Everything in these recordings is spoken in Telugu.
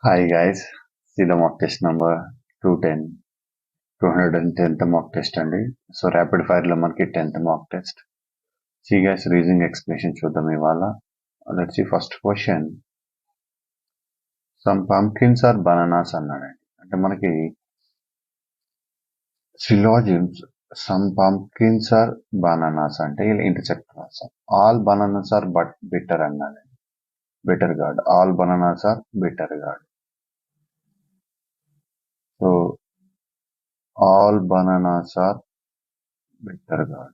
Hi guys, see the mock test number 210, 210th mock test అండి. సో ర్యాపిడ్ ఫైర్ లో మనకి 10th mock test. See guys, reasoning explanation చూద్దాం ఇవాళ. Let's see first question. Some pumpkins are bananas అన్నాడండి. అంటే మనకి syllogisms some pumpkins are bananas అంటే ఇలా ఇంటర్సెక్ట్ రాస్తాం. All bananas are but bitter అన్నాడండి. Bitter gourd. All bananas are bitter gourd. So all bananas are bitter gourd.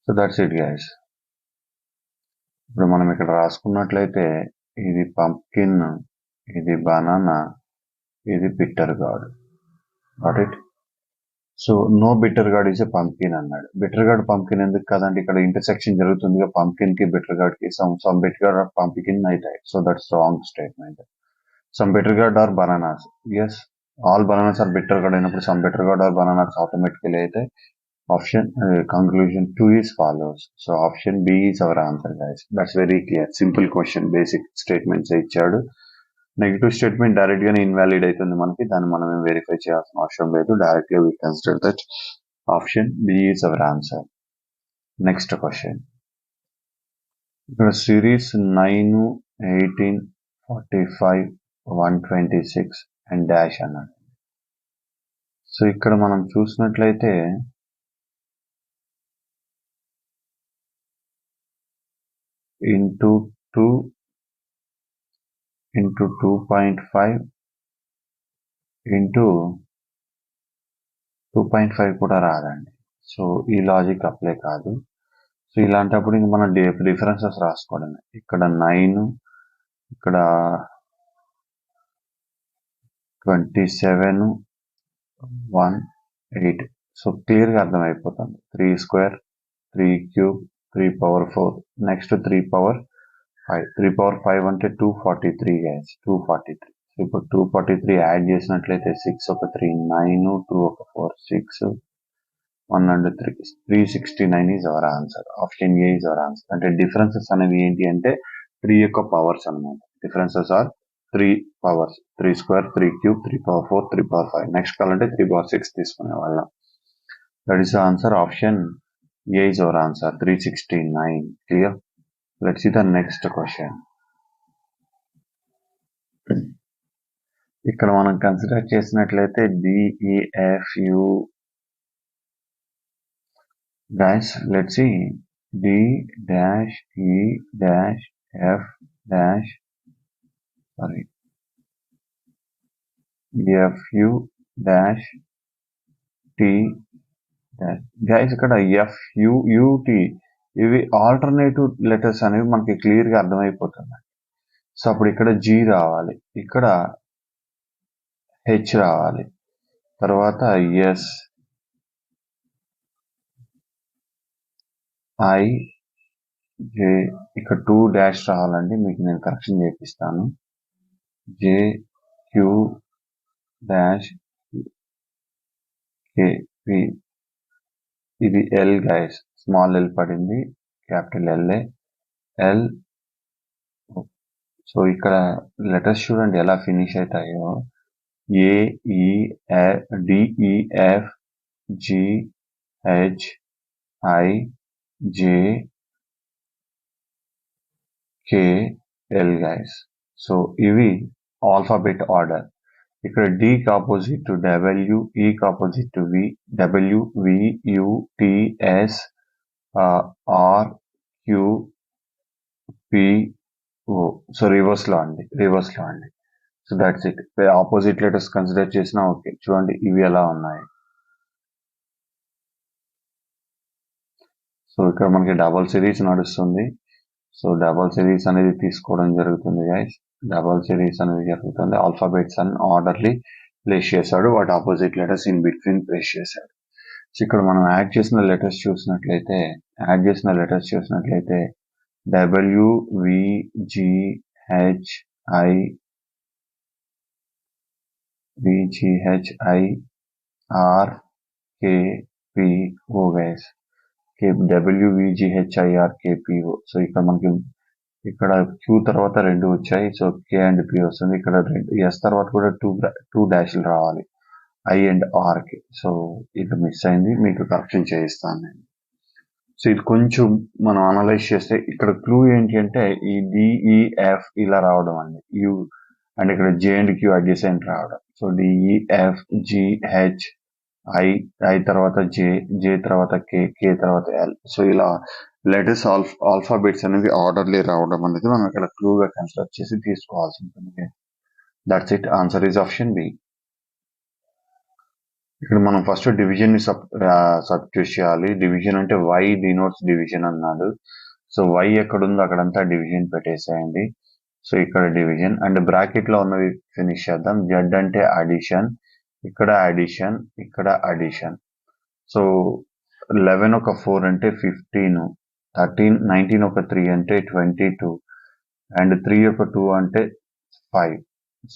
So that's it guys. ఇప్పుడు మనం ఇక్కడ రాసుకున్నట్లయితే ఇది పంకిన్, ఇది బనానా, ఇది bitter gourd. Got it. So no bitter gourd is a pumpkin అన్నాడు. బిట్టర్ గార్డ్ పంకిన్ ఎందుకు కదండి, ఇక్కడ ఇంటర్సెక్షన్ జరుగుతుంది పంకిన్ కి బిట్టర్ గార్డ్ కి. Some bitter gourd are pumpkin అవుతాయి. So that's wrong statement. Some bitter gourd are bananas. Yes, all bananas are bitter gourd అయినప్పుడు some bitter gourd are bananas automatically అయితే option conclusion 2 is follows. So option B is our answer guys. That's very clear. Simple question, basic statements ఇచ్చాడు. నెగిటివ్ స్టేట్మెంట్ డైరెక్ట్ గానే ఇన్వాలిడ్ అవుతుంది మనకి, దాన్ని మనం వెరిఫై చేయాల్సిన అవసరం లేదు. Directly we consider that option B is our answer. Next question. ఇక్కడ సిరీస్ 9, 18, 45, 126 అండ్ డాష్ అన్నాడు. సో ఇక్కడ మనం చూసినట్లయితే into 2 into 2.5 into 2.5 కూడా రాదండి. సో ఈ లాజిక్ అప్లై కాదు. సో ఇలాంటప్పుడు ఇంక మనం డిఫరెన్సెస్ రాసుకోవడం. ఇక్కడ 9, ఇక్కడ 27, 1, 8. సో క్లియర్ గా అర్థమైపోతుంది. 3 square, 3 cube, 3 power 4, next 3 power 5. 3 power 5 అంటే 243 గైస్, 243. సో ఇప్పుడు 243 యాడ్ చేసినట్లయితే 6 ఒక 3, 9, 2 ఒక 4, 6, 1 and 3, 369 is our answer. Option A is our answer. అంటే డిఫరెన్సెస్ అనేవి ఏంటి అంటే 3 యొక్క పవర్స్ అన్నమాట. Differences are 3 powers. 3 square, 3 cube, 3 power 4, 3 power 5. Next కావాలంటే 3 పవర్ 6 తీసుకునే వాళ్ళం. That is the answer. Option A is our answer. 369. Clear? Let's see the next question. ఇక్కడ మనం కన్సిడర్ చేసినట్లయితే DEFU. Guys, let's see. D dash E dash F dash sorry FU dash T dash. Guys, ఇక్కడ FUUT ఇవి ఆల్టర్నేటివ్ లెటర్స్ అనేవి మనకి క్లియర్ గా అర్థమైపోతుంది. సో అప్పుడు ఇక్కడ G రావాలి, ఇక్కడ H రావాలి, తర్వాత S, I, J, ఇక్కడ 2 డాష్ రావాలండి, మీకు నేను కరెక్షన్ చేపిస్తాను. J, Q dash K, P. ఇది L గైస్, స్మాల్ L పడింది, క్యాపిటల్ LA, L. సో ఇక్కడ లెటర్స్ చూడండి ఎలా ఫినిష్ అవుతాయో. A, E, D, E, F, G, H, I, J, K, L guys. So ఇవి ఆల్ఫాబెట్ ఆర్డర్. ఇక్కడ D కి ఆపోజిట్ టు W, E కి opposite to V, W, V, U, T, S, R, Q, P, O. So reverse లో అండి. So that's it. Opposite letters consider చేసినా ఓకే. చూడండి ఇవి ఎలా ఉన్నాయి. సో ఇక్కడ మనకి డబల్ సిరీస్ నడుస్తుంది. సో డబల్ సిరీస్ అనేది తీసుకోవడం జరుగుతుంది గైస్. డబల్ సిరీస్ అనేది జరుగుతుంది. ఆల్ఫాబెట్స్ అని ఆర్డర్లీ ప్లేస్ చేశాడు, వాటి opposite letters in between place చేశాడు. సో ఇక్కడ మనం యాడ్ చేసిన లెటర్స్ చూసినట్లయితే W, V, G, H, I, R, K, P, O guys. W, V, G, H, I, R, K, P, O. So ఇక్కడ మనకి ఇక్కడ క్యూ తర్వాత 2 వచ్చాయి. సో కే అండ్ పి వస్తుంది. ఇక్కడ ఎస్ తర్వాత కూడా టూ డాష్లు రావాలి ఐ అండ్ ఆర్ కి. సో ఇది మిస్ అయింది, మీకు కరెక్షన్ చేయిస్తాను నేను. సో ఇది కొంచెం మనం అనలైజ్ చేస్తే ఇక్కడ క్లూ ఏంటి అంటే ఈ డిఈఎఫ్ ఇలా రావడం అండి, యూ అండ్ ఇక్కడ జే అండ్ క్యూ అడ్జసెంట్ రావడం. సో డిఈఎఫ్ జిహెచ్ ఐ తర్వాత జే తర్వాత కే తర్వాత ఎల్. సో ఇలా లెటర్స్ ఆల్ఫాబెట్స్ అనేది ఆర్డర్లీ రావడం అనేది మనం ఇక్కడ క్లూగా కన్సిడర్ చేసి తీసుకోవాల్సి ఉంటుంది. That's it. Answer is option B. ఇక్కడ మనం ఫస్ట్ డివిజన్ ని సబ్స్టిట్యూట్ చేయాలి. డివిజన్ అంటే వై డినోట్స్ డివిజన్ అన్నాడు. సో వై ఎక్కడ ఉందో అక్కడంతా డివిజన్ పెట్టేసేయండి. సో ఇక్కడ డివిజన్ అండ్ బ్రాకెట్ లో ఉన్నవి ఫినిష్ చేద్దాం. జెడ్ అంటే అడిషన్, ఇక్కడ అడిషన్, ఇక్కడ అడిషన్. సో 11 ఒక 4 అంటే 15, 13 19 ఒక 3 అంటే 22 అండ్ 3 ఒక 2 అంటే 5.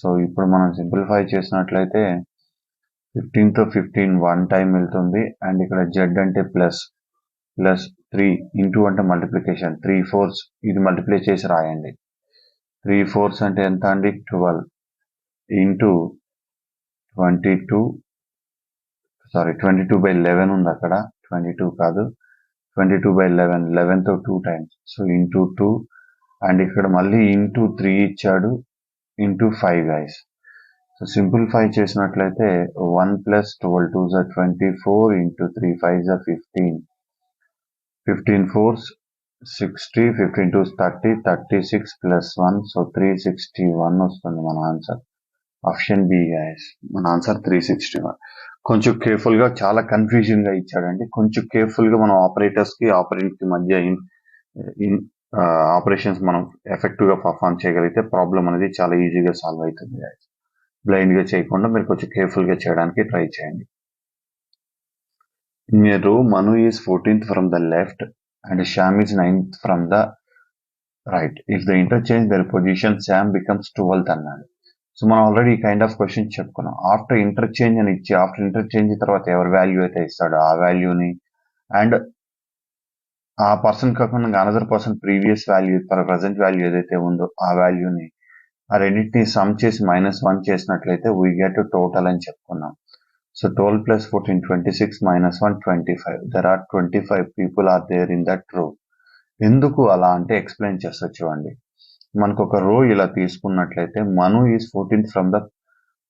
సో ఇప్పుడు మనం సింప్లిఫై చేసినట్లయితే 15 తో 15 1 టైం వెళ్తుంది అండ్ ఇక్కడ జెడ్ అంటే ప్లస్ 3 ఇంటూ అంటే మల్టిప్లికేషన్ 3 4 ఇది మల్టిప్లై చేసి రాయండి. 3 4 అంటే ఎంత అండి 12 ఇంటూ 22/11 ఉంది అక్కడ, 22 కాదు 22/11, 11 తో 2 టైమ్స్. సో ఇంటూ 2 అండ్ ఇక్కడ మళ్ళీ ఇంటూ 3 ఇచ్చాడు ఇంటూ 5 గైస్. సో సింప్లిఫై చేసినట్లయితే 1 + 12 2 = 24 ఇంటూ 3 5 = 15, 15 4 60, 15 2 30, 36 + 1 సో 361 వస్తుంది మన ఆన్సర్. ఆప్షన్ బి గైస్, మన ఆన్సర్ 361. కొంచెం కేర్ఫుల్ గా, చాలా కన్ఫ్యూజన్ గా ఇచ్చాడండి. కొంచెం కేర్ఫుల్ గా మనం ఆపరేటర్స్ కి ఆపరెంట్ కి మధ్య ఆపరేషన్స్ మనం ఎఫెక్టివ్ గా పర్ఫార్మ్ చేయగలిగితే ప్రాబ్లం అనేది చాలా ఈజీగా సాల్వ్ అవుతుంది గైస్. బ్లైండ్ గా చేయకుండా మీరు కొంచెం కేర్ఫుల్ గా చేయడానికి ట్రై చేయండి. In a row, Manu is 14th from the left and Shyam is 9th from the right. If they interchange their position, Sam becomes 12th అన్నాడు. సో మనం ఆల్రెడీ కైండ్ ఆఫ్ క్వశ్చన్ చెప్పుకున్నాం. ఆఫ్టర్ ఇంటర్చేంజ్ అని ఇచ్చి ఆఫ్టర్ ఇంటర్చేంజ్ తర్వాత ఎవరి వాల్యూ అయితే ఇస్తాడో ఆ వాల్యూని అండ్ ఆ పర్సన్ కాకుండా another person previous value present value ఏదైతే ఉందో ఆ వాల్యూని ఆ రెండింటిని సమ్ చేసి -1 చేసినట్లయితే వీ గెట్ టోటల్ అని చెప్పుకున్నాం. So 12 + 14 26 - 1 25. There are 25 people are there in that row. ఎందుకు అలా అంటే ఎక్స్ప్లెయిన్ చేస్తా చూడండి. మనకు ఒక రో ఇలా తీసుకున్నట్లయితే Manu is 14th from the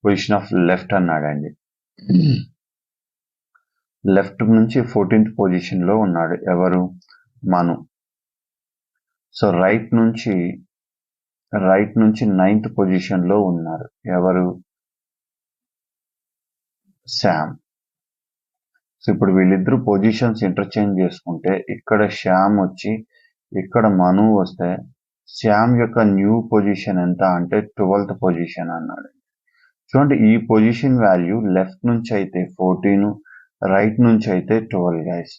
position of left అన్నాడండి. లెఫ్ట్ నుంచి 14th పొజిషన్ లో ఉన్నాడు ఎవరు, మను. సో రైట్ నుంచి 9th పొజిషన్ లో ఉన్నారు ఎవరు, శ్యామ్. సో ఇప్పుడు వీళ్ళిద్దరు పొజిషన్స్ ఇంటర్చేంజ్ చేసుకుంటే ఇక్కడ శ్యామ్ వచ్చి ఇక్కడ మను వస్తే శ్యామ్ యొక్క న్యూ పొజిషన్ ఎంత అంటే 12th పొజిషన్ అన్నాడు. చూడండి ఈ పొజిషన్ వాల్యూ లెఫ్ట్ నుంచి అయితే 14, రైట్ నుంచి అయితే 12 గైస్.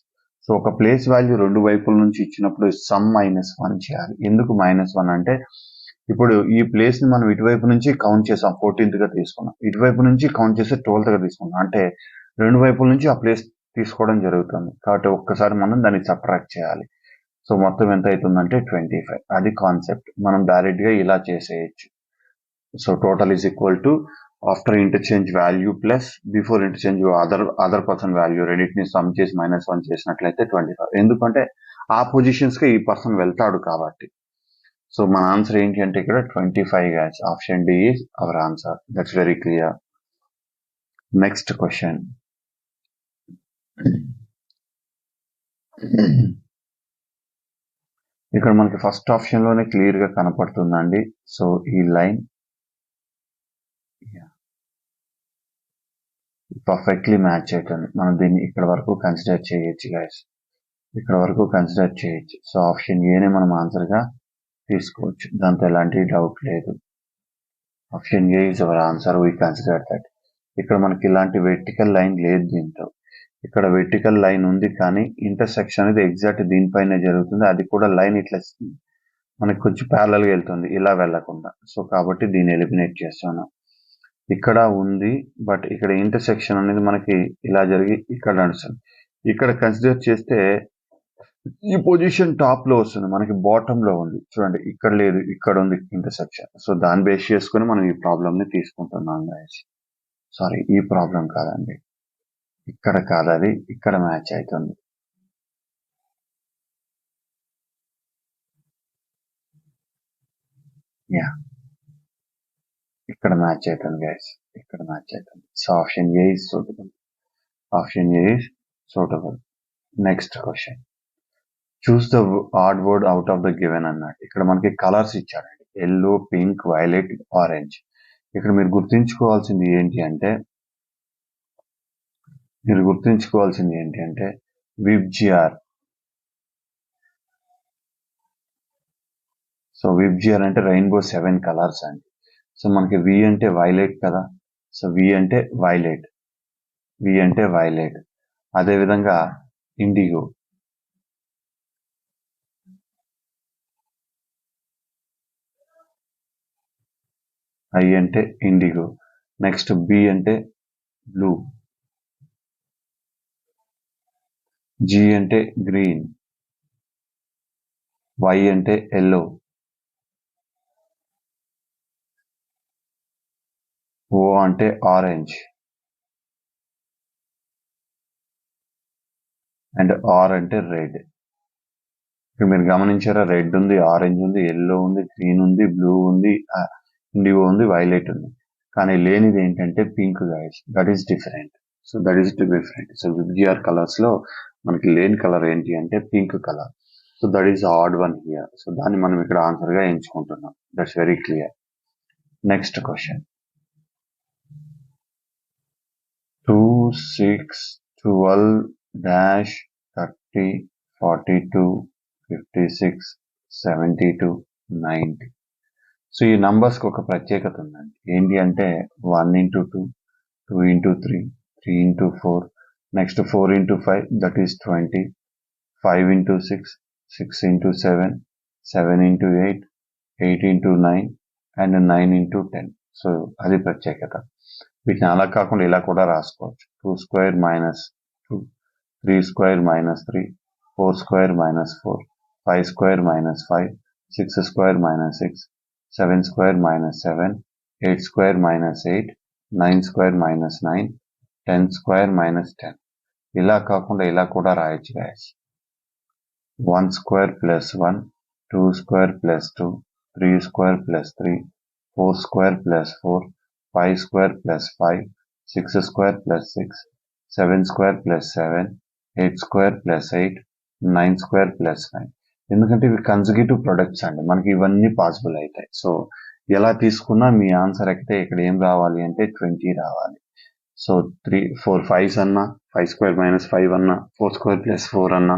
సో ఒక ప్లేస్ వాల్యూ రెండు వైపుల నుంచి ఇచ్చినప్పుడు సమ్ -1 చేయాలి. ఎందుకు -1 అంటే ఇప్పుడు ఈ ప్లేస్ ని మనం ఇటువైపు నుంచి కౌంట్ చేసాం 14th గా తీసుకున్నాం, ఇటువైపు నుంచి కౌంట్ చేస్తే 12th గా తీసుకున్నాం, అంటే రెండు వైపుల నుంచి ఆ ప్లేస్ తీసుకోవడం జరుగుతుంది. కాబట్టి ఒక్కసారి మనం దాన్ని సబ్ట్రాక్ట్ చేయాలి. సో మొత్తం ఎంత అవుతుందంటే 25. అది కాన్సెప్ట్. మనం డైరెక్ట్ గా ఇలా చేసేయచ్చు. So total is equal to after interchange value plus before interchange other person value రెండింటిని సమ్ చేసి -1 చేసినట్లయితే 25. ఎందుకంటే ఆ పొజిషన్స్ కి ఈ పర్సన్ వెళ్తాడు కాబట్టి. సో మన ఆన్సర్ ఏంటి అంటే ఇక్కడ 25 guys. Option D is our answer. That's very clear. Next question. ఇక్కడ మనకి ఫస్ట్ ఆప్షన్ లోనే క్లియర్ గా కనపడుతుందండి. సో ఈ లైన్ పర్ఫెక్ట్లీ మ్యాచ్ అవుతుంది. మనం దీన్ని ఇక్కడ వరకు కన్సిడర్ చేయొచ్చు గైస్, ఇక్కడ వరకు కన్సిడర్ చేయొచ్చు. సో ఆప్షన్ ఏనే మనం ఆన్సర్ గా తీసుకోవచ్చు, దాంతో ఎలాంటి డౌట్ లేదు. Option A is our answer. We consider that. ఇక్కడ మనకి ఇలాంటి వెర్టికల్ లైన్ లేదు దీంతో. ఇక్కడ వెర్టికల్ లైన్ ఉంది కానీ ఇంటర్సెక్షన్ అనేది ఎగ్జాక్ట్ దీనిపైనే జరుగుతుంది. అది కూడా లైన్ ఇట్లా మనకి కొంచెం ప్యారలల్ గా వెళ్తుంది, ఇలా వెళ్లకుండా. సో కాబట్టి దీన్ని ఎలిమినేట్ చేస్తున్నాం. ఇక్కడ ఉంది బట్ ఇక్కడ ఇంటర్సెక్షన్ అనేది మనకి ఇలా జరిగి ఇక్కడ నడుస్తుంది. ఇక్కడ కన్సిడర్ చేస్తే ఈ పొజిషన్ టాప్ లో వస్తుంది, మనకి బాటమ్ లో ఉంది చూడండి, ఇక్కడ లేదు, ఇక్కడ ఉంది ఇంటర్సెక్షన్. సో దాన్ని బేస్ చేసుకుని మనం ఈ ప్రాబ్లమ్ ని తీసుకుంటున్నాం గైస్. సారీ, ఈ ప్రాబ్లం కాదండి, ఇక్కడ కాదు, అది ఇక్కడ మ్యాచ్ అవుతుంది. యా, ఇక్కడ మ్యాచ్ అవుతుంది గైస్, ఇక్కడ మ్యాచ్ అవుతుంది. So option A is suitable, option A is suitable. Next question, choose the odd word out of the given అన్నట్టు. ఇక్కడ మనకి కలర్స్ ఇచ్చారండి, ఎల్లో, పింక్, వైలెట్, ఆరెంజ్. ఇక్కడ మీరు గుర్తుంచుకోవాల్సింది ఏంటి అంటే విబ్జిఆర్. సో విబ్జిఆర్ అంటే రెయిన్బో 7 కలర్స్ అండి. సో మనకి వి అంటే వైలెట్ కదా, సో వి అంటే వైలెట్. అదేవిధంగా ఇండిగో, ఐ అంటే ఇండిగో. నెక్స్ట్ బి అంటే బ్లూ, జి అంటే గ్రీన్, వై అంటే ఎల్లో, ఓ అంటే ఆరెంజ్, అండ్ ఆర్ అంటే రెడ్. ఇక్కడ మీరు గమనించారా, రెడ్ ఉంది, ఆరెంజ్ ఉంది, ఎల్లో ఉంది, గ్రీన్ ఉంది, బ్లూ ఉంది, ఇండిగో ఉంది, వైలెట్ ఉంది. కానీ లేనిది ఏంటంటే pink guys. That is different. So VIBGYOR colours లో మనకి లేని కలర్ ఏంటి అంటే pink colour. So that is odd one here. So దాన్ని మనం ఇక్కడ ఆన్సర్ గా ఎంచుకుంటున్నాం. That's very clear. Next question, 2, 6, 12, -, 30, 42, 56, 72, 90. So ఈ నంబర్స్ కి ఒక ప్రత్యేకత ఉందండి. ఏంటి అంటే 1 into 2, 2 into 3, 3 into 4, next 4 into 5, that is 20, 5 into 6, 6 into 7, 7 into 8, 8 into 9, and 9 into 10. So అది ప్రత్యేకత. వీటిని అలా కాకుండా ఇలా కూడా రాసుకోవచ్చు. 2 square minus 2, 3 square minus 3, 4 square minus 4, 5 square minus 5, 6 square minus 6, 7 square minus 7, 8 square minus 8, 9 square minus 9, 10 square minus 10. ఇలా కాకుండా ఇలా కూడా రాయొచ్చు guys. 1 square plus 1, 2 square plus 2, 3 square plus 3, 4 square plus 4, 5 square plus 5, 6 square plus 6, 7 square plus 7, 8 square plus 8, 9 square plus 9. ఎందుకంటే ఇవి కన్జర్వేటివ్ ప్రొడక్ట్స్ అండి, మనకి ఇవన్నీ పాసిబుల్ అవుతాయి. సో ఎలా తీసుకున్నా మీ ఆన్సర్ ఎక్కితే ఇక్కడ ఏం రావాలి అంటే 20 రావాలి. సో 3, 4, 5s అన్నా, 5 square minus 5 అన్నా, 4 square plus 4 అన్నా,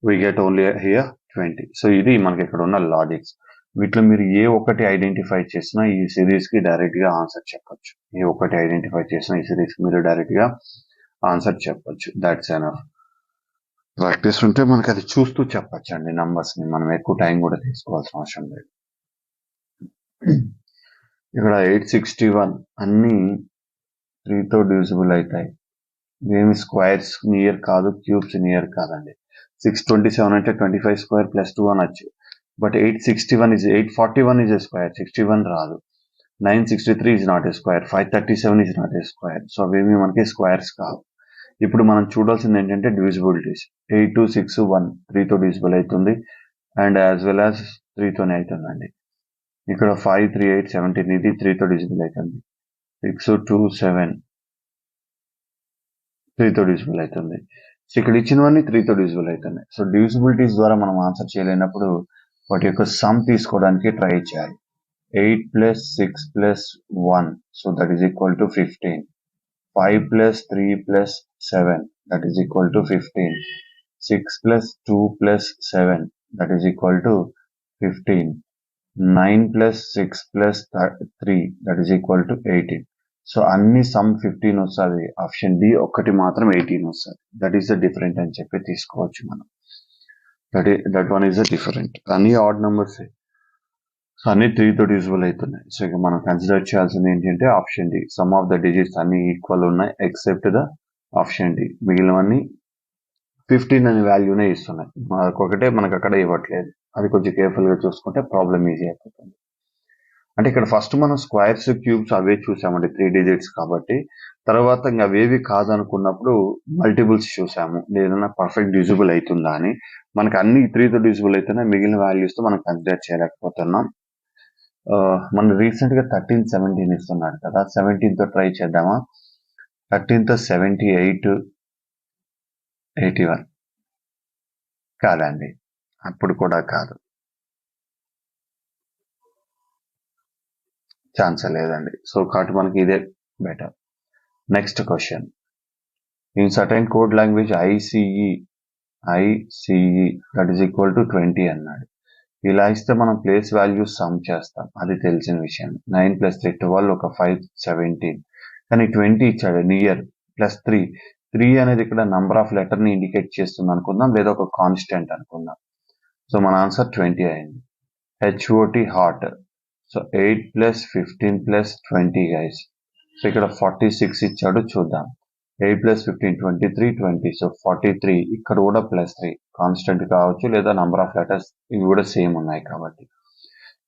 we get only here 20. So ఇది మనకి ఇక్కడ ఉన్న లాజిక్స్. వీటిలో మీరు ఏ ఒక్కటి ఐడెంటిఫై చేసినా ఈ సిరీస్ కి డైరెక్ట్ గా ఆన్సర్ చెప్పొచ్చు. మీరు డైరెక్ట్ గా ఆన్సర్ చెప్పొచ్చు. That's enough. ప్రాక్టీస్ ఉంటే మనకి అది చూస్తూ చెప్పొచ్చు అండి నంబర్స్ ని, మనం ఎక్కువ టైం కూడా తీసుకోవాల్సిన అవసరం లేదు. ఇక్కడ 861 అన్ని 3తో డివిజిబుల్ అవుతాయి. ఇవేమి స్క్వేర్స్ నియర్ కాదు, క్యూబ్స్ నియర్ కాదండి. 627 అంటే 25 square plus 2 అనొచ్చు. బట్ 841 is a square, 61 రాదు. 963 is not a square, 537 is not a square. So అవేమి మనకి స్క్వేర్స్ కావు. ఇప్పుడు మనం చూడాల్సింది ఏంటంటే డివిజిబిలిటీస్. 8, 2, 6, 1 3తో డివిజిబుల్ అవుతుంది, అండ్ యాజ్ వెల్ యాజ్ 3తోనే అవుతుందండి. ఇక్కడ 5, 3, 8, 17 ఇది 3తో డివిజిబుల్ అవుతుంది. 6, 2, 7 3తో డివిజిబుల్ అవుతుంది. సో ఇక్కడ ఇచ్చినవన్నీ 3తో డివిజిబుల్ అవుతున్నాయి. సో డివిజిబిలిటీస్ ద్వారా మనం ఆన్సర్ చేయలేనప్పుడు వాటి యొక్క సమ్ తీసుకోవడానికి ట్రై చేయాలి. 8 plus 6 plus 1, so that is equal to 15. 5 plus 3 plus 7, that is equal to 15. 6 plus 2 plus 7, that is equal to 15. 9 plus 6 plus 3, that is equal to 18. So అన్ని సమ్ 15 వస్తుంది. ఆప్షన్ డి ఒక్కటి మాత్రం 18 వస్తుంది. దట్ ఈస్ ద డిఫరెంట్ అని చెప్పి తీసుకోవచ్చు మనం. That one is the different. అన్ని ఆడ్ నెంబర్స్, సో అన్ని 3తో డివిజిబుల్ అవుతున్నాయి. సో ఇక మనం కన్సిడర్ చేయాల్సింది ఏంటంటే option D. Sum of the digits అన్ని ఈక్వల్ ఉన్నాయి ఎక్సెప్ట్ ద ఆప్షన్ డి. మిగిలినవన్నీ 15 అనే వాల్యూనే ఇస్తున్నాయి. ఒకటే మనకు అక్కడ ఇవ్వట్లేదు. అది కొంచెం కేర్ఫుల్గా చూసుకుంటే ప్రాబ్లం ఈజీ అయిపోతుంది. అంటే ఇక్కడ ఫస్ట్ మనం స్క్వేర్స్ క్యూబ్స్ అవే చూసామండి 3 డిజిట్స్ కాబట్టి. తర్వాత ఇంకా అవేవి కాదనుకున్నప్పుడు మల్టిపుల్స్ చూసాము. ఏదైనా పర్ఫెక్ట్ డివిజిబుల్ అవుతుందా అని. మనకు అన్ని 3తో డివిజిబుల్ అయితేనే మిగిలిన వాల్యూస్తో మనం కన్సిడర్ చేయలేకపోతున్నాం. మన రీసెంట్ గా 13, 17 ఇస్తున్నాడు కదా, 17 తో ట్రై చేద్దామా? 13 తో 78, 81 కాదండి, అప్పుడు కూడా కాదు, ఛాన్స్ లేదండి. సో కాబట్టి మనకి ఇదే better. Next question. In certain code language ICE that is equal to 20 అన్నాడు. ఇలా ఇస్తే మనం ప్లేస్ వాల్యూస్ సమ్ చేస్తాం, అది తెలిసిన విషయం. 9 + 3 12, ఒక 5 17. కానీ 20 ఇచ్చాడు, నియర్ ప్లస్ 3 అనేది ఇక్కడ నంబర్ ఆఫ్ లెటర్ ని ఇండికేట్ చేస్తుంది అనుకుందాం, లేదా ఒక కాన్స్టెంట్ అనుకుందాం. సో మన ఆన్సర్ 20 అయింది. HOT hot. So 8 + 15 + 20 guys. So ఇక్కడ 46 ఇచ్చాడు, చూద్దాం. 8 + 15 23 20. సో 43. ఇక్కడ కూడా +3 కాన్స్టెంట్ కావచ్చు, లేదా నంబర్ ఆఫ్ లెటర్స్ ఇవి కూడా సేమ్ ఉన్నాయి కాబట్టి.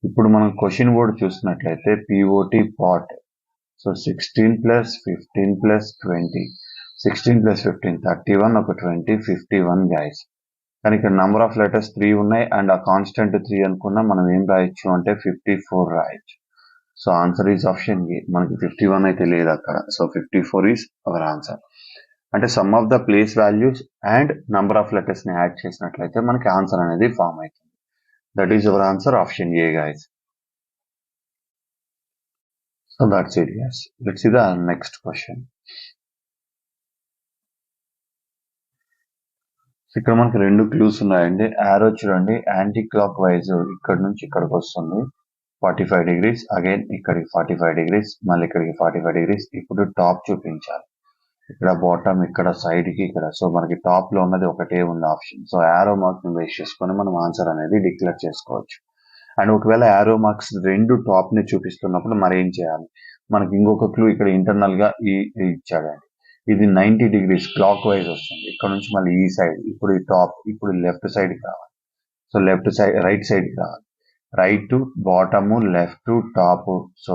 ఇప్పుడు మనం క్వశ్చన్ వర్డ్ చూసినట్లయితే POT పాట్. సో 16 + 15 + 20. 16 + 15 31, ఒక 20 51 గైస్. కానీ ఇక్కడ నంబర్ ఆఫ్ లెటర్స్ 3 ఉన్నాయి అండ్ ఆ కాన్స్టెంట్ 3 అనుకున్నా మనం ఏం రాయొచ్చు అంటే 54 రాయొచ్చు. So answer is option A. మనకి 51 అయితే లేదు అక్కడ. So 54 is our answer. అంటే sum of the place values and number of letters ని యాడ్ చేసినట్లయితే మనకి ఆన్సర్ అనేది ఫామ్ అవుతుంది. That is our answer, option A guys. So that's it guys. Let's see the next question. ఇక్కడ మనకి 2 క్లూస్ ఉన్నాయండి. యారో చూడండి, యాంటీ క్లాక్ వైజ్ ఇక్కడ నుంచి ఇక్కడికి వస్తుంది 45 degrees, అగైన్ ఇక్కడికి 45 degrees, మళ్ళీ ఇక్కడికి 45 degrees. ఇప్పుడు టాప్ చూపించాలి, ఇక్కడ బాటమ్, ఇక్కడ సైడ్ కి, ఇక్కడ. సో మనకి టాప్ లో ఉన్నది ఒకటే ఉంది option. So arrow mark base చేసుకొని మనం ఆన్సర్ అనేది డిక్లేర్ చేసుకోవచ్చు. అండ్ ఒకవేళ యారో మార్క్స్ 2 టాప్ ని చూపిస్తున్నప్పుడు మరి ఏం చేయాలి? మనకి ఇంకొక క్లూ ఇక్కడ ఇంటర్నల్ గా ఇచ్చాడండి. ఇది 90 degrees క్లాక్ వైజ్ వస్తుంది. ఇక్కడ నుంచి మళ్ళీ ఈ సైడ్, ఇప్పుడు ఈ టాప్, ఇప్పుడు లెఫ్ట్ సైడ్ కి రావాలి. So left side, right side కి రావాలి. Right to bottom, left to top. So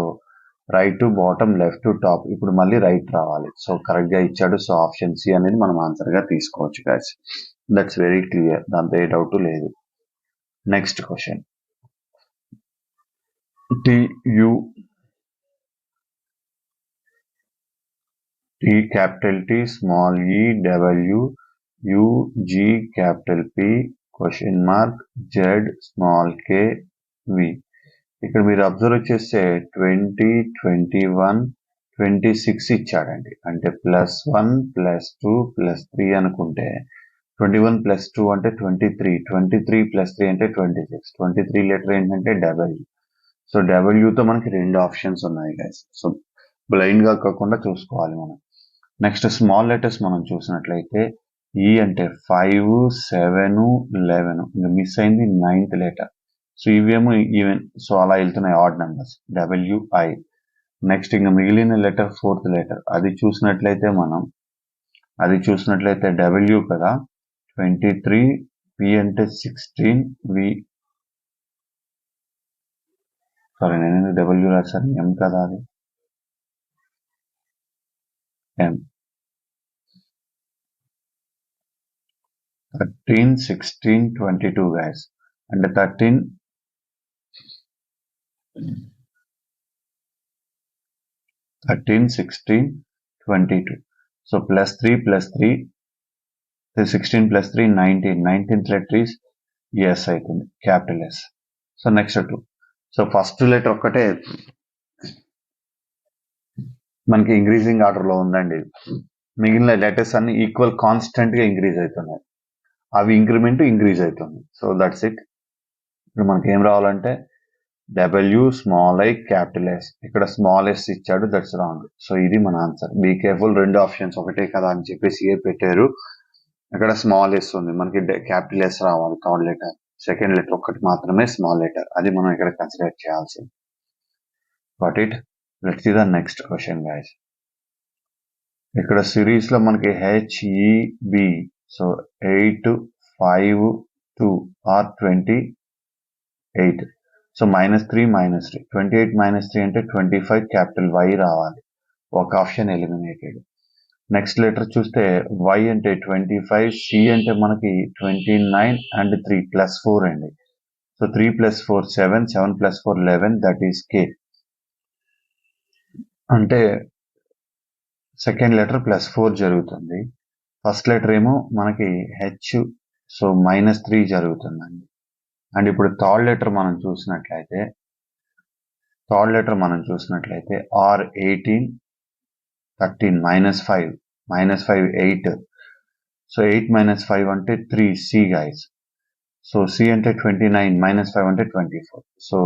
right to bottom, left to top. ఇప్పుడు మళ్ళీ రైట్ రావాలి. సో కరెక్ట్ గా ఇచ్చాడు. సో ఆప్షన్ సి అనేది మనం ఆన్సర్ గా తీసుకోవచ్చు గైస్. దట్స్ వెరీ క్లియర్, దాంతో ఏ డౌట్ లేదు. Next question. T capital T small e W U G capital P question mark Z small k V. ఇక్కడ మీరు అబ్జర్వ్ చేస్తే 20 21 26 ఇచ్చాడండి. అంటే +1 +2 +3 అనుకుంటే 21 + 2 అంటే 23, 23 + 3 అంటే 26. 23 లెటర్ ఏంటంటే W. సో W తో మనకి 2 ఆప్షన్స్ ఉన్నాయి గైస్. సో బ్లైండ్ గా కాకుండా చూసుకోవాలి మనం. నెక్స్ట్ స్మాల్ లెటర్స్ మనం చూసినట్లయితే ఈ అంటే 5 7 11, ఇంకా మిస్ అయింది 9th లెటర్. సో ఇవేమో ఈవెన్, సో అలా వెళ్తున్నాయి ఆడ్ నెంబర్స్. WI. నెక్స్ట్ ఇంకా మిగిలిన లెటర్ 4th లెటర్, అది చూసినట్లయితే W కదా, 23, P అంటే 16, V, సారీ నేను W రాశాను, M కదా అది, M. 13 16 22 guys. And 13 16 22. So +3 +3, 16 + 3 19. 19th letter is S అవుతుంది, capital S. So next 2. So first letter ఒక్కటే మనకి ఇంక్రీజింగ్ ఆర్డర్ లో ఉందండి. మిగిలిన లెటర్స్ అన్ని ఈక్వల్ కాన్స్టెంట్ గా ఇంక్రీజ్ అవుతున్నాయి. అవి ఇంక్రీజ్ అవుతుంది. So that's it. ఇప్పుడు మనకి ఏం రావాలంటే W small I capital S. ఇక్కడ స్మాల్ S ఇచ్చాడు, దట్స్ రాంగ్. సో ఇది మన ఆన్సర్. బీ కేర్ఫుల్, 2 ఆప్షన్స్ ఒకటే కదా అని చెప్పేసి ఏ పెట్టారు. అక్కడ స్మాల్ S ఉంది, మనకి క్యాపిటల్ S రావాలి థర్డ్ లెటర్. సెకండ్ లెటర్ ఒక్కటి మాత్రమే స్మాల్ లెటర్, అది మనం ఇక్కడ కన్సిడర్ చేయాల్సింది. Got it. Let's see the next question guys. ఇక్కడ సిరీస్ లో మనకి HEB సో 8, 5, 2 ఆర్ 28. సో -3 -3 28 -3 అంటే 25 క్యాపిటల్ Y రావాలి. ఒక ఆప్షన్ ఎలిమినేటెడ్. నెక్స్ట్ లెటర్ చూస్తే Y అంటే 25, C అంటే మనకి 29 అండ్ 3 +4 అండి. So 3 + 4 7, 7 + 4 11, that is K. అంటే సెకండ్ లెటర్ +4 జరుగుతుంది. ఫస్ట్ లెటర్ ఏమో మనకి H, సో -3 జరుగుతుందండి. అండ్ ఇప్పుడు థర్డ్ లెటర్ మనం చూసినట్లయితే R 18, 13 -5 -5 8. సో 8 - 5 అంటే 3 C గైస్. సో C అంటే 29 -5 అంటే 24. సో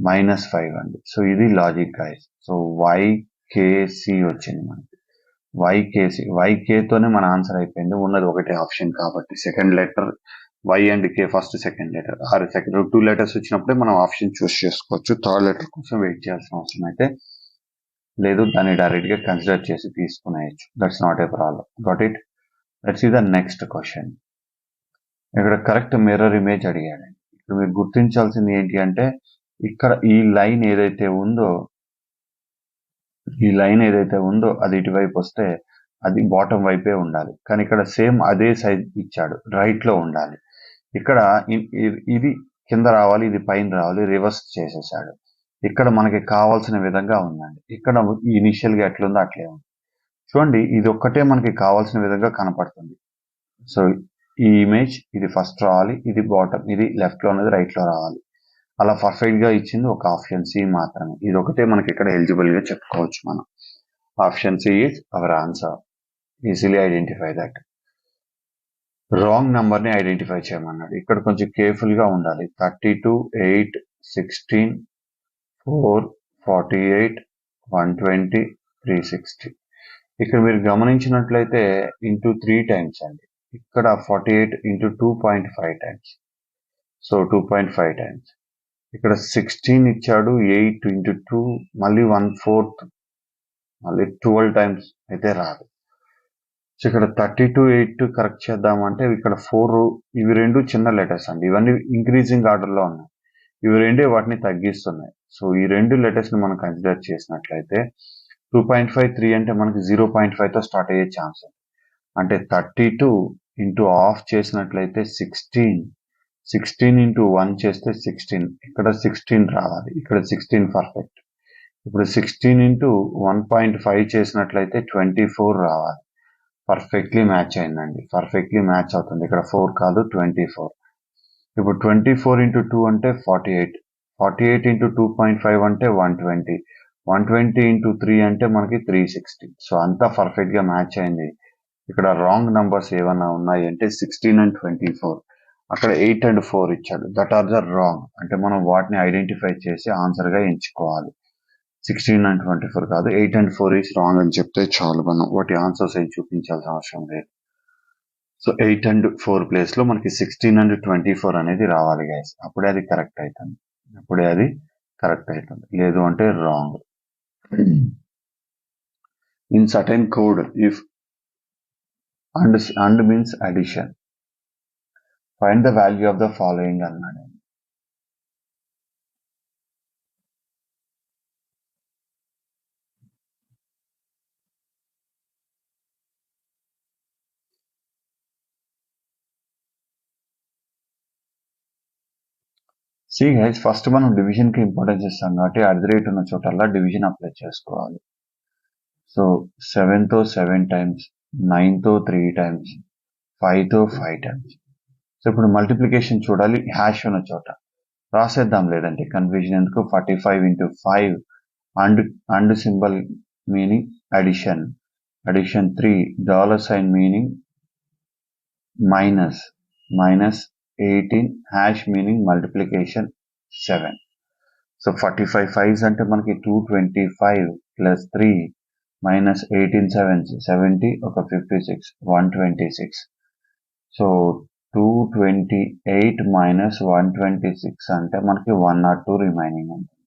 -5 అండి. సో ఇది లాజిక్ గైస్. సో YKC వచ్చింది మనకి. YK తోనే మన ఆన్సర్ అయిపోయింది. ఉన్నది ఒకటే ఆప్షన్ కాబట్టి second letter Y and K first second letter. Second 2 letters వచ్చినప్పుడే మనం ఆప్షన్ చూస్ చేసుకోవచ్చు. థర్డ్ లెటర్ కోసం వెయిట్ చేయాల్సిన అవసరం అయితే లేదు. దాన్ని డైరెక్ట్ గా కన్సిడర్ చేసి తీసుకునేయచ్చు. That's not a problem. Got it. Let's see the next question. ఇక్కడ కరెక్ట్ మిర్రర్ ఇమేజ్ అడిగాడు. ఇక్కడ మీరు గుర్తించాల్సింది ఏంటి అంటే ఇక్కడ ఈ లైన్ ఏదైతే ఉందో అది ఇటువైపు వస్తే అది బాటమ్ వైపే ఉండాలి. కానీ ఇక్కడ సేమ్ అదే సైజ్ ఇచ్చాడు, రైట్ లో ఉండాలి. ఇక్కడ ఇది కింద రావాలి, ఇది పైన రావాలి, రివర్స్ చేసేసాడు. ఇక్కడ మనకి కావాల్సిన విధంగా ఉందండి. ఇక్కడ ఇనిషియల్ గా ఎట్లుందో అట్లే ఉంది. చూడండి, ఇది ఒక్కటే మనకి కావాల్సిన విధంగా కనపడుతుంది. సో ఈ ఇమేజ్ ఇది ఫస్ట్ రావాలి, ఇది బాటమ్, ఇది లెఫ్ట్ లో ఉన్నది రైట్ లో రావాలి. అలా పర్ఫెక్ట్ గా ఇచ్చింది ఒక ఆప్షన్ సి మాత్రమే. ఇది ఒకటే మనకి ఇక్కడ ఎలిజిబుల్ గా చెప్పుకోవచ్చు మనం. Option C is our answer. Easily identify that. Wrong number ని ఐడెంటిఫై చేయమన్నాడు. ఇక్కడ కొంచెం కేర్ఫుల్ గా ఉండాలి. 32, 8, 16, 4, 48, 120, 360. ఇక్కడ మీరు గమనించినట్లయితే ఇంటూ 3 టైమ్స్ అండి. ఇక్కడ 48 ఇంటూ 2.5 టైమ్స్. So 2.5 times. ఇక్కడ 16 ఇచ్చాడు, 8 ఇంటూ 2, మళ్ళీ 1/4, మళ్ళీ 12 టైమ్స్ అయితే రాదు. సో ఇక్కడ 32, 8 కరెక్ట్ చేద్దామంటే ఇక్కడ 4, ఇవి రెండు చిన్న లెటర్స్ అండి. ఇవన్నీ ఇంక్రీజింగ్ ఆర్డర్ లో ఉన్నాయి. ఇవి రెండే వాటిని తగ్గిస్తున్నాయి. సో ఈ రెండు లెటర్స్ ని మనం కన్సిడర్ చేసినట్లయితే 2.5, 3 అంటే మనకి 0.5 తో స్టార్ట్ అయ్యే ఛాన్స్ ఉంది. అంటే 32 ఇంటూ హాఫ్ చేసినట్లయితే 16 ఇంటూ 1 చేస్తే 16. ఇక్కడ 16 రావాలి, ఇక్కడ 16 పర్ఫెక్ట్. ఇప్పుడు 16 ఇంటూ 1.5 చేసినట్లయితే 24 రావాలి. పర్ఫెక్ట్లీ మ్యాచ్ అయిందండి. పర్ఫెక్ట్లీ మ్యాచ్ అవుతుంది. ఇక్కడ 4 కాదు, 24. ఇప్పుడు 24 ఇంటూ 2 అంటే 48. 48 ఇంటూ 2.5 అంటే 120. 120 ఇంటూ 3 అంటే మనకి 360. సో అంతా పర్ఫెక్ట్ గా మ్యాచ్ అయింది. ఇక్కడ రాంగ్ నంబర్స్ ఏమన్నా ఉన్నాయి అంటే 16 అండ్ 24. అక్కడ 8 అండ్ 4 ఇచ్చాడు. That are the wrong. అంటే మనం వాటిని ఐడెంటిఫై చేసి ఆన్సర్ గా ఎంచుకోవాలి. 16 and 24 కాదు, 8 and 4 ఈజ్ రాంగ్ అని చెప్తే చాలు. మనం వాటి ఆన్సర్స్ ఏం చూపించాల్సిన అవసరం లేదు. సో 8 and 4 ప్లేస్ లో మనకి 16 and 24 అనేది రావాలి గైస్. అప్పుడే అది కరెక్ట్ అవుతుంది. లేదు అంటే wrong. In certain code if and means addition, find the value of the following అన్నాడు. సి గైస్, ఫస్ట్ మనం డివిజన్ కి ఇంపార్టెన్స్ ఇస్తాం కాబట్టి @ ఉన్న చోటల్లా డివిజన్ అప్లై చేసుకోవాలి. సో 7 తో 7 టైమ్స్, 9 తో 3 టైమ్స్, 5 తో 5 టైమ్స్. సో ఇప్పుడు మల్టిప్లికేషన్ చూడాలి, హ్యాష్ ఉన్న చోట రాసేద్దాం, లేదంటే కన్ఫ్యూజన్ ఎందుకు. 45 into 5 and symbol meaning addition, 3 $sign meaning -18, hash meaning multiplication 7. So 45 5s అంటే మనకి 225 ప్లస్ 3 మైనస్ 18 7s 70, ఒక 56, 126. సో 228 మైనస్ 126 అంటే మనకి 102 రిమైనింగ్ ఉంటుంది.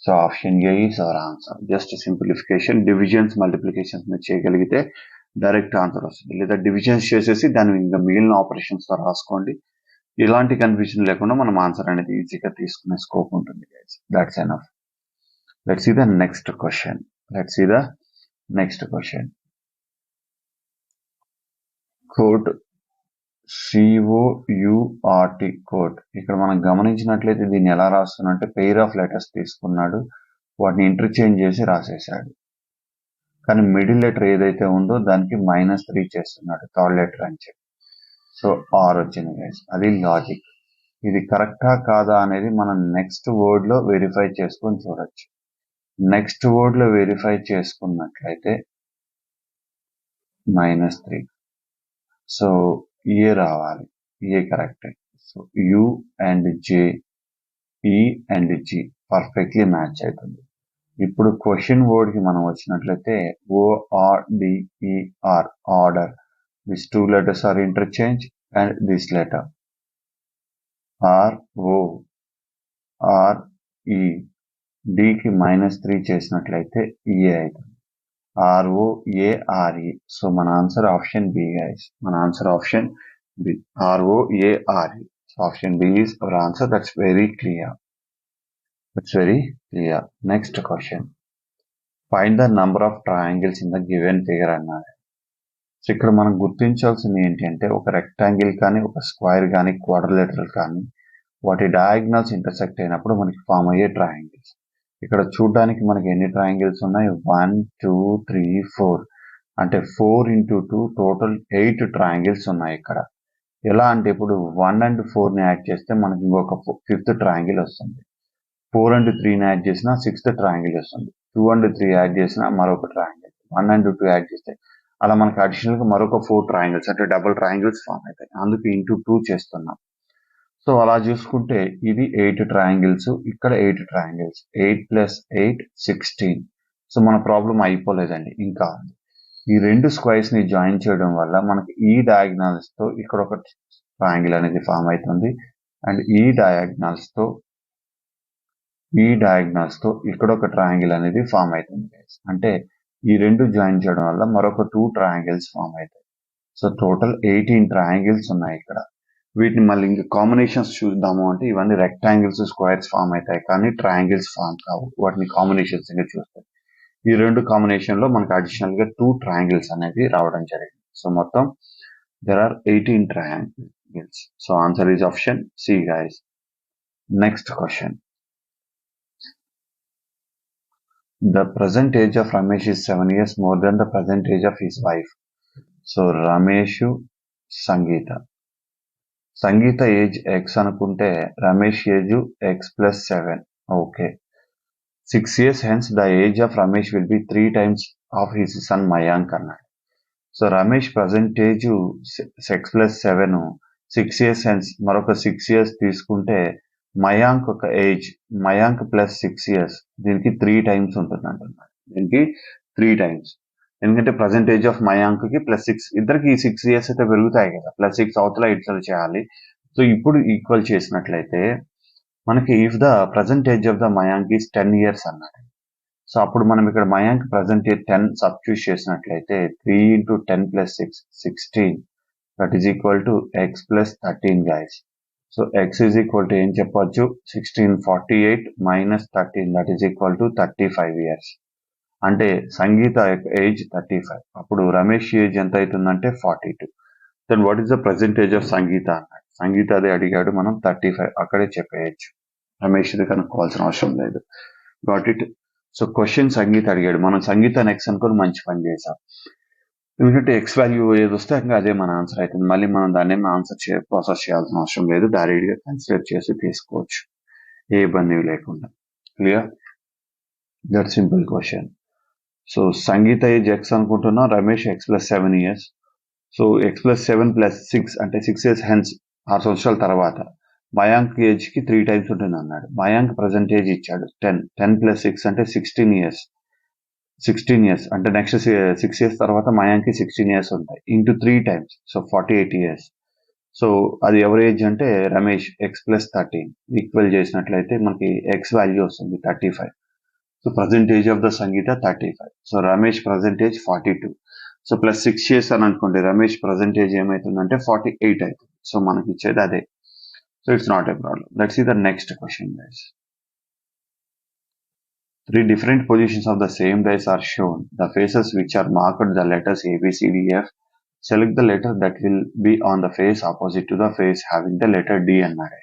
So option A is our answer. Just simplification, divisions multiplications మీరు చేయగలిగితే డైరెక్ట్ ఆన్సర్ వస్తుంది. లేదా డివిజన్స్ చేసేసి దాన్ని ఇంకా మిగిలిన ఆపరేషన్స్ తో రాసుకోండి. ఇలాంటి కన్ఫ్యూజన్ లేకుండా మనం ఆన్సర్ అనేది ఈజీగా తీసుకునే స్కోప్ ఉంటుంది guys. That's enough. Let's see the next question. Court COURT court. ఇక్కడ మనం గమనించినట్లయితే దీన్ని ఎలా రాస్తున్నట్టే పెయిర్ ఆఫ్ లెటర్స్ తీసుకున్నాడు, వాటిని ఇంటర్చేంజ్ చేసి రాసేసాడు. కానీ మిడిల్ లెటర్ ఏదైతే ఉందో దానికి -3 చేస్తున్నాడు థర్డ్ లెటర్ అని చెప్పి. సో ఆర్ వచ్చింది గైస్. అది లాజిక్. ఇది కరెక్టా కాదా అనేది మనం నెక్స్ట్ వర్డ్ లో వెరిఫై చేసుకొని చూడొచ్చు. నెక్స్ట్ వర్డ్ లో వెరిఫై చేసుకున్నట్లయితే -3. సో ఏ రావాలి, ఏ correct. So you and J, ఈ అండ్ జి పర్ఫెక్ట్లీ మ్యాచ్ అవుతుంది. ఇప్పుడు క్వశ్చన్ వర్డ్ కి మనం వచ్చినట్లయితే ORDER, order. These two letters are interchanged and this letter RORE, D కి -3 చేసినట్లయితే E అవుతుంది. ROARE. సో మన ఆన్సర్ ఆప్షన్ బి గైస్. మన answer option B, ROARE. So option B is our answer. That's very clear. Next question. Find the number of triangles in the given figure అన్నారు. సో ఇక్కడ మనం గుర్తించాల్సింది ఏంటి అంటే ఒక రెక్టాంగిల్ కానీ ఒక స్క్వైర్ కానీ క్వాడ్రిలేటరల్ కానీ వాటి డయాగ్నల్స్ ఇంటర్సెక్ట్ అయినప్పుడు మనకి ఫామ్ అయ్యే ట్రయాంగిల్స్. ఇక్కడ చూడడానికి మనకి ఎన్ని ట్రయాంగిల్స్ ఉన్నాయి? 1 2 3 4. అంటే 4 × 2 టోటల్ 8 ట్రయాంగిల్స్ ఉన్నాయి ఇక్కడ. ఎలా అంటే ఇప్పుడు 1 and 4 ని యాడ్ చేస్తే మనకి ఇంకొక 5th ట్రయాంగిల్ వస్తుంది. 4 and 3 ని యాడ్ చేసినా 6th ట్రయాంగిల్ వస్తుంది. 2 and 3 యాడ్ చేసినా మరొక ట్రయాంగిల్. 1 and 2 యాడ్ చేస్తే అలా మనకి అడిషనల్ గా మరొక 4 ట్రయాంగిల్స్ అంటే డబుల్ ట్రయాంగిల్స్ ఫామ్ అవుతాయి. అందుకు ఇంటూ 2 చేస్తున్నాం. సో అలా చూసుకుంటే ఇది 8 ట్రయాంగిల్స్, ఇక్కడ 8 ట్రయాంగిల్స్. 8 + 8 16. సో మన ప్రాబ్లం అయిపోలేదండి, ఇంకా ఈ రెండు స్క్వైర్స్ ని జాయిన్ చేయడం వల్ల మనకి ఈ డయాగ్నల్స్ తో ఇక్కడ ఒక ట్రయాంగిల్ అనేది ఫామ్ అవుతుంది అండ్ ఈ డయాగ్నల్స్ తో ఇక్కడ ఒక ట్రయాంగిల్ అనేది ఫామ్ అవుతుంది. అంటే ఈ రెండు జాయిన్ చేయడం వల్ల మరొక 2 ట్రయాంగిల్స్ ఫామ్ అవుతాయి. సో టోటల్ 18 ట్రయాంగిల్స్ ఉన్నాయి ఇక్కడ. వీటిని మళ్ళీ ఇంకా కాంబినేషన్స్ చూద్దాము అంటే ఇవన్నీ రెక్టాంగిల్స్ స్క్వేర్స్ ఫామ్ అవుతాయి కానీ ట్రయాంగిల్స్ ఫామ్ కావు. వాటిని కాంబినేషన్స్ గా చూస్తాయి. ఈ రెండు కాంబినేషన్ లో మనకి అడిషనల్ గా 2 ట్రయాంగిల్స్ అనేది రావడం జరిగింది. సో మొత్తం there are 18 triangles. So answer is option C guys. Next question. The present age of Ramesh is 7 years more than the present age of his wife. So Rameshu, Sangeeta age X అనుకుంటే Ramesh age X + 7. Okay. 6 years hence the age of Ramesh will be 3 times of his son Mayank అన్నాడు. So Ramesh present age X + 7, 6 years hence మరొక 6 years తీసుకుంటే మయాంక్ ఒక ఏజ్ మయాంక్ +6 years దీనికి 3 times ఉంటుంది అంటున్నాడు. దీనికి 3 times. ఎందుకంటే ప్రజెంట్ ఏజ్ ఆఫ్ మయాంక్ కి +6, ఇద్దరికి 6 years అయితే పెరుగుతాయి కదా, +6 అవతల ఇట్లా చేయాలి. సో ఇప్పుడు ఈక్వల్ చేసినట్లయితే మనకి if the present age of the Mayank is 10 years అన్నాడు. సో అప్పుడు మనం ఇక్కడ మయాంక్ ప్రజెంట్ 10 సబ్స్టిట్యూట్ చేసినట్లయితే 3 × 10 + 6 16. That is equal to X + 13 guys. So X is equal to ఏం చెప్పొచ్చు? 16 48 - 13 that is equal to 35 years. అంటే సంగీత ఏజ్ 35, అప్పుడు రమేష్ ఏజ్ ఎంత అవుతుందంటే 42. Then what is the present age of Sangeeta అన్నాడు. సంగీత అదే అడిగాడు, మనం 35 అక్కడే చెప్పేయచ్చు. రమేష్ది కనుక్కోవాల్సిన అవసరం లేదు. Got it. సో క్వశ్చన్ సంగీత అడిగాడు, మనం సంగీత నెక్స్ట్ అనుకుని మంచి పని చేసాం. ఎందుకంటే X వాల్యూ ఏది వస్తే ఇంకా అదే మన ఆన్సర్ అవుతుంది. మళ్ళీ మనం దాన్ని ఆన్సర్ ప్రాసెస్ చేయాల్సిన అవసరం లేదు, డైరెక్ట్ గా కన్సిడర్ చేసి తీసుకోవచ్చు ఏ ఇబ్బంది లేకుండా. Clear? That simple question. So Sangeetha age X అనుకుంటున్నాం, Ramesh X + 7 years. So X + 7 + 6 అంటే 6 years హెన్స్ 6 సంవత్సరాల తర్వాత మయాంక్ ఏజ్ కి 3 times ఉంటుంది అన్నాడు. మయాంక్ ప్రజెంట్ ఏజ్ ఇచ్చాడు 10. 10 + 6 అంటే 16 years. 16 years అంటే నెక్స్ట్ 6 years తర్వాత మయాంక్ కి 16 years ఉంటాయి. Into 3 times, so 48 years. So అది ఎవరి ఏజ్ అంటే రమేష్ X + 13. ఈక్వల్ చేసినట్లయితే మనకి X వాల్యూ వస్తుంది 35. So present age of the Sangeetha 35. So Ramesh present age 42. So plus 6 చేశాను అనుకోండి, రమేష్ ప్రజెంట్ ఏజ్ ఏమవుతుందంటే 48 అవుతుంది. సో మనకి ఇచ్చేది అదే. So it's not a problem. Let's see the next question guys. 3 different positions of the same dice are shown. The faces which are marked the letters A, B, C, D, F. Select the letter that will be on the face opposite to the face having the letter D అన్నాడు.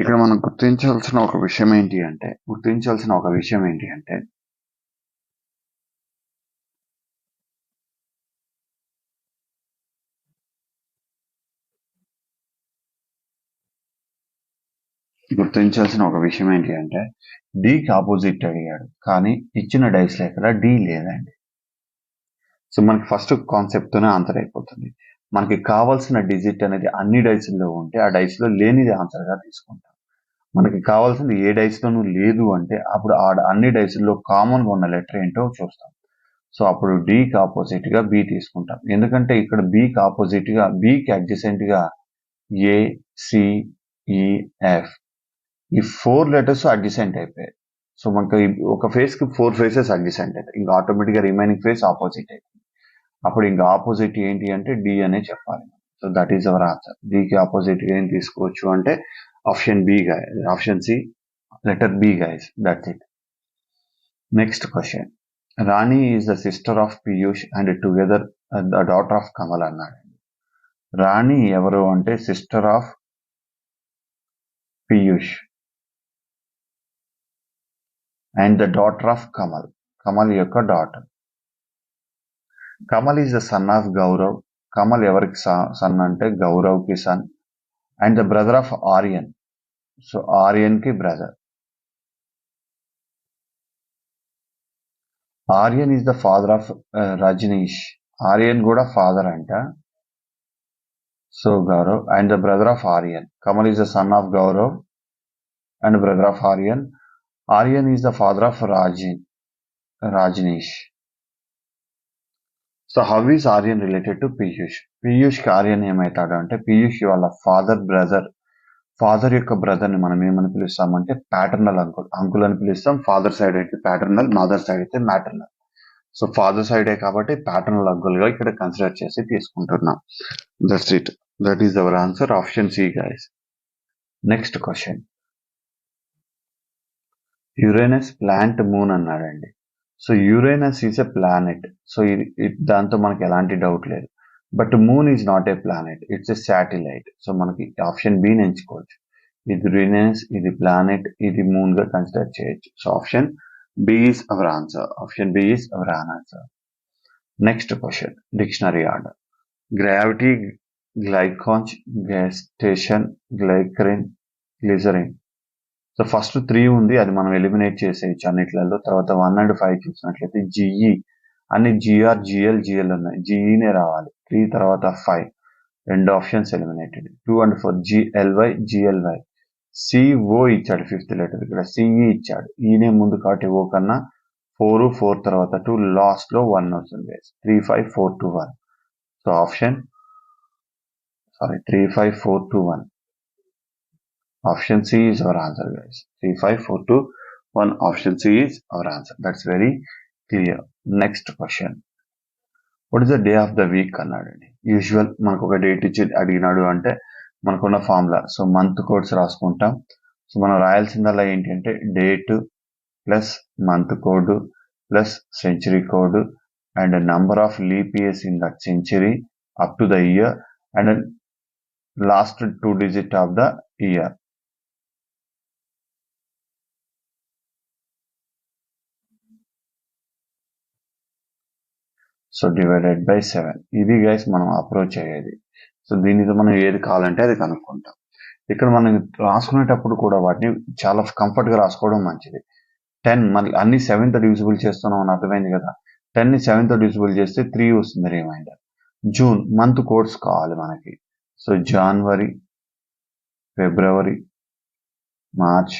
ఇక్కడ మనం గుర్తించాల్సిన ఒక విషయం ఏంటి అంటే డీకి ఆపోజిట్ అడిగాడు, కానీ ఇచ్చిన డైస్ లో ఎక్కడ డి లేదండి. సో మనకి ఫస్ట్ కాన్సెప్ట్ తోనే ఆన్సర్ అయిపోతుంది. మనకి కావాల్సిన డిజిట్ అనేది అన్ని డైస్ లో ఉంటే ఆ డైస్ లో లేనిది ఆన్సర్ గా తీసుకుంటాం. మనకి కావాల్సింది ఏ డైస్ లోనూ లేదు అంటే అప్పుడు ఆ అన్ని డైస్ లో కామన్ గా ఉన్న లెటర్ ఏంటో చూస్తాం. సో అప్పుడు డికి ఆపోజిట్ గా బి తీసుకుంటాం. ఎందుకంటే ఇక్కడ బికి ఆపోజిట్ గా బికి అడ్జసెంట్ గా ఏ, సి, ఈ, ఎఫ్ ఈ 4 లెటర్స్ అడ్జసెంట్ అయిపోయాయి. సో మనకి ఒక ఫేస్ కి 4 ఫేసెస్ అడ్జసెంట్ అవుతాయి. ఇంకా ఆటోమేటిక్ గా రిమైనింగ్ ఫేస్ ఆపోజిట్ అవుతుంది. అప్పుడు ఇంకా ఆపోజిట్ ఏంటి అంటే డి అనే చెప్పాలి. So that is our answer. డికి ఆపోజిట్ ఏం తీసుకోవచ్చు అంటే option C letter B guys. That's it. Next question. Rani is the sister of Piyush and together the daughter of Kamal అన్నాడు. రాణి ఎవరు అంటే sister of Piyush and the daughter of Kamal. Kamal యొక్క daughter. Kamal is the son of Gaurav. Kamal ఎవరికి సన్ అంటే గౌరవ్ కి son. And the brother of Aryan. So Aryan కి brother. Aryan is the father of Rajneesh. Aryan కూడా ఫాదర్ అంట. So Gaurav and the brother of Aryan. Kamal is the son of Gaurav and brother of Aryan. Aryan is the father of Rajneesh. So how is Aryan related to Piyush? Piyush కి ఆర్యన్ ఏమవుతాడు అంటే పీయూష్ వాళ్ళ ఫాదర్ యొక్క బ్రదర్ ని మనం ఏమని పిలుస్తామంటే ప్యాటర్నల్ అంకుల్ అని పిలుస్తాం. ఫాదర్ సైడ్ అయితే ప్యాటర్నల్, మదర్ సైడ్ అయితే మ్యాటర్నల్. సో ఫాదర్ సైడే కాబట్టి ప్యాటర్నల్ అంకుల్ గా ఇక్కడ కన్సిడర్ చేసి తీసుకుంటున్నాం. That's it. That is our answer. Option C guys. Next question. Uranus plant moon అన్నాడండి. So Uranus is a planet. So దాంతో మనకి ఎలాంటి డౌట్ లేదు. But moon is not a planet, it's a satellite. So మనకి ఆప్షన్ బి ఎంచుకోవచ్చు. ఇది యురేనస్, ఇది ప్లానెట్, ఇది మూన్ గా కన్సిడర్ చేయొచ్చు. So option B is our answer. Option B is our answer. Next question. Dictionary order. Gravity, glycans, gestation, glycerin, glycerin. So first 3 ఉంది, అది మనం ఎలిమినేట్ చేసేయచ్చు అన్నిట్లలో. తర్వాత 1 and 5 చూసినట్లయితే జిఈ అన్ని జిఆర్, జిఎల్, జిఎల్ ఉన్నాయి. జిఈనే రావాలి. 3 తర్వాత 5 రెండు ఆప్షన్స్ ఎలిమినేటెడ్. 2 and 4 జిఎల్వై, జిఎల్వై. సిఓ ఇచ్చాడు 5th లెటర్. ఇక్కడ సిఈ ఇచ్చాడు. ఈనే ముందు కాబట్టి ఓ కన్నా 4 తర్వాత 2 లాస్ట్ లో 1 వస్తుంది. 3, 5, 4, 2, 1. So option 3, 5, 4, 2, 1. Option C is our answer, guys. 3, 5, 4, 2, 1. Option C is our answer. That's very clear. Next question. What is the day of the week అన్నాడండి. యూజువల్ మనకు ఒక డేట్ ఇచ్చి అడిగినాడు అంటే మనకున్న ఫార్ములా. సో మంత్ కోడ్స్ రాసుకుంటాం. సో మనం రాయాల్సిందల్లా ఏంటి అంటే date plus month code plus century code and number of leap years in that century up to the year and last 2 digit of the year. So divided by 7. ఇది గైస్ మనం అప్రోచ్ అయ్యేది. సో దీనితో మనం ఏది కావాలంటే అది కనుక్కుంటాం. ఇక్కడ మనం రాసుకునేటప్పుడు కూడా వాటిని చాలా కంఫర్ట్ గా రాసుకోవడం మంచిది. 10 మళ్ళీ అన్ని 7th డివిజిబుల్ చేస్తున్నాం అని అర్థమైంది కదా. 10 ని 7th డివిజిబుల్ చేస్తే 3 వస్తుంది రిమైండర్. జూన్ మంత్ కోడ్స్ కావాలి మనకి. So January, February, March,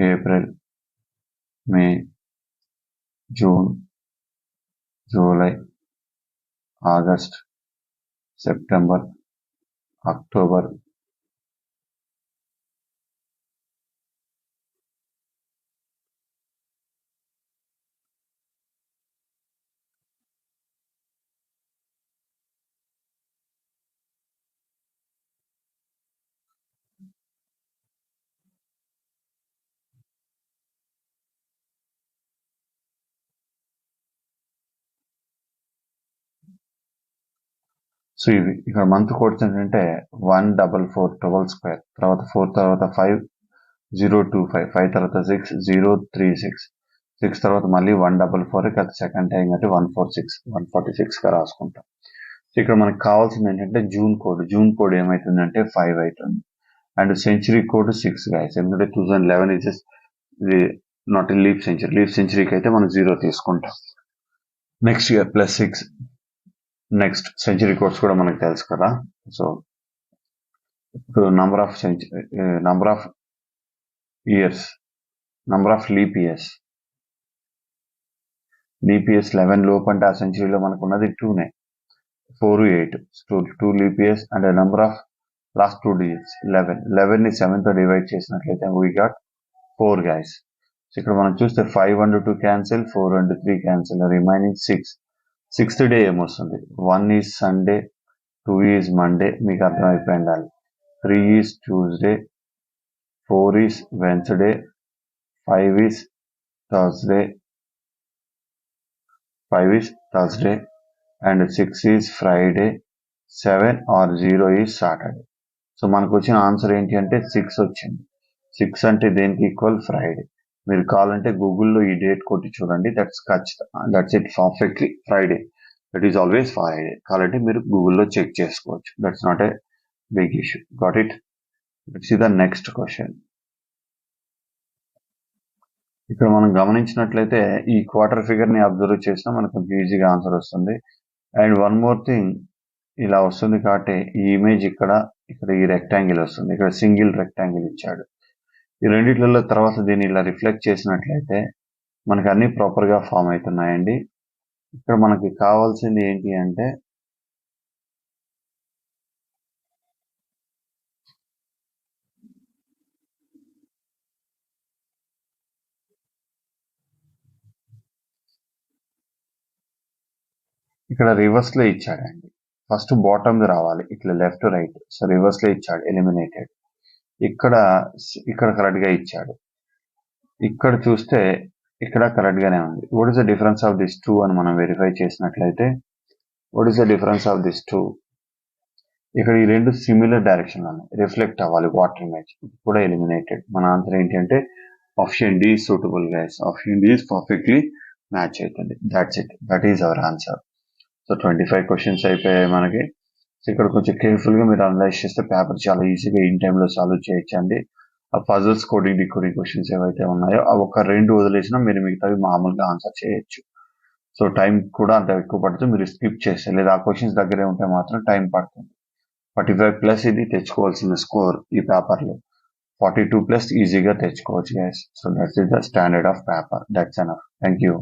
April, May, June, July, August, September, October, so ఇవి ఇక్కడ మంత్ కోడ్స్ ఏంటంటే 14412 తర్వాత 4 తర్వాత 5025 5 తర్వాత 6036 6 తర్వాత మళ్ళీ 144 కదా సెకండ్ టైం అంటే 146 గా రాసుకుంటాం. సో ఇక్కడ మనకు కావాల్సింది ఏంటంటే జూన్ కోడ్ ఏమైతుందంటే 5 అవుతుంది అండ్ సెంచరీ కోడ్ 6 గైస్. ఎందుకంటే 2011 ఇస్ నాట్ లీప్ సెంచరీకి అయితే మనం 0 తీసుకుంటాం. Next year +6 next century codes కూడా మనకు తెలుసు కదా. సో ఇప్పుడు నంబర్ ఆఫ్ లీప్ ఇయర్స్ 11 లోపు అంటే ఆ సెంచరీలో మనకు ఉన్నది 2నే 4 8 2 leap years and number of last 2 digits 11 ని 7 తో డివైడ్ చేసినట్లయితే వీ గాట్ 4 గైస్. సో ఇక్కడ మనం చూస్తే 5 and 2 cancel, 4 and 3 cancel, remaining 6. 6th day ఏమొస్తుంది? 1 is సండే, 2 is మండే, మీకు అర్థమైపోయి ఉండాలి. 3 is Tuesday, 4 is Wednesday, 5 is Thursday and 6 is Friday, 7 or 0 is Saturday. So మనకు వచ్చిన ఆన్సర్ ఏంటి అంటే 6 వచ్చింది. 6 అంటే దేనికి ఈక్వల్? ఫ్రైడే. మీరు కావాలంటే గూగుల్లో ఈ డేట్ కొట్టి చూడండి. That's it perfectly Friday. That is always Friday. కావాలంటే మీరు గూగుల్లో చెక్ చేసుకోవచ్చు. That's not a big issue. Got it? Let's see the next question. ఇక్కడ మనం గమనించినట్లయితే ఈ క్వార్టర్ ఫిగర్ ని అబ్జర్వ్ చేసినా మనకు ఈజీగా ఆన్సర్ వస్తుంది. అండ్ వన్ మోర్ థింగ్, ఇలా వస్తుంది కాబట్టి ఈ ఇమేజ్ ఇక్కడ ఈ రెక్టాంగిల్ వస్తుంది. ఇక్కడ సింగిల్ రెక్టాంగిల్ ఇచ్చాడు. ఈ రెండిట్లలో తర్వాత దీన్ని ఇలా రిఫ్లెక్ట్ చేసినట్లయితే మనకి అన్ని ప్రాపర్ గా ఫామ్ అవుతున్నాయండి. ఇక్కడ మనకి కావాల్సింది ఏంటి అంటే ఇక్కడ రివర్స్ లో ఇచ్చాడండి. ఫస్ట్ బాటమ్ రావాలి, ఇట్లా లెఫ్ట్ రైట్. సో రివర్స్ లో ఇచ్చాడు, ఎలిమినేటెడ్. ఇక్కడ కరెక్ట్ గా ఇచ్చాడు. ఇక్కడ చూస్తే ఇక్కడ కరెక్ట్ గానే ఉంది. What is the difference of this two అని మనం వెరిఫై చేసినట్లయితే what is the difference of this two? ఇక్కడ ఈ రెండు సిమిలర్ డైరెక్షన్ ఉన్నాయి, రిఫ్లెక్ట్ అవ్వాలి వాటర్ ఇమేజ్. కూడా ఎలిమినేటెడ్. మన ఆన్సర్ ఏంటి అంటే option D suitable guys. Option D is perfectly match అవుతుంది. That's it. That is our answer. So 25 questions అయిపోయాయి మనకి. సో ఇక్కడ కొంచెం కేర్ఫుల్ గా మీరు అనలైజ్ చేస్తే పేపర్ చాలా ఈజీగా ఇన్ టైంలో సాల్వ్ చేయొచ్చండి. ఆ పజల్స్, కోడింగ్, డికోడింగ్ క్వశ్చన్స్ ఏవైతే ఉన్నాయో అవి ఒక 2 వదిలేసినా మీరు మిగతావి మామూలుగా ఆన్సర్ చేయొచ్చు. సో టైం కూడా అంత ఎక్కువ పడుతుంది. మీరు స్కిప్ చేస్తే లేదా ఆ క్వశ్చన్స్ దగ్గరే ఉంటే మాత్రం టైం పడుతుంది. 45+ ఇది తెచ్చుకోవాల్సిన స్కోర్ ఈ పేపర్లో. 42+ ఈజీగా తెచ్చుకోవచ్చు guys. So that's the standard of paper. That's enough. Thank you.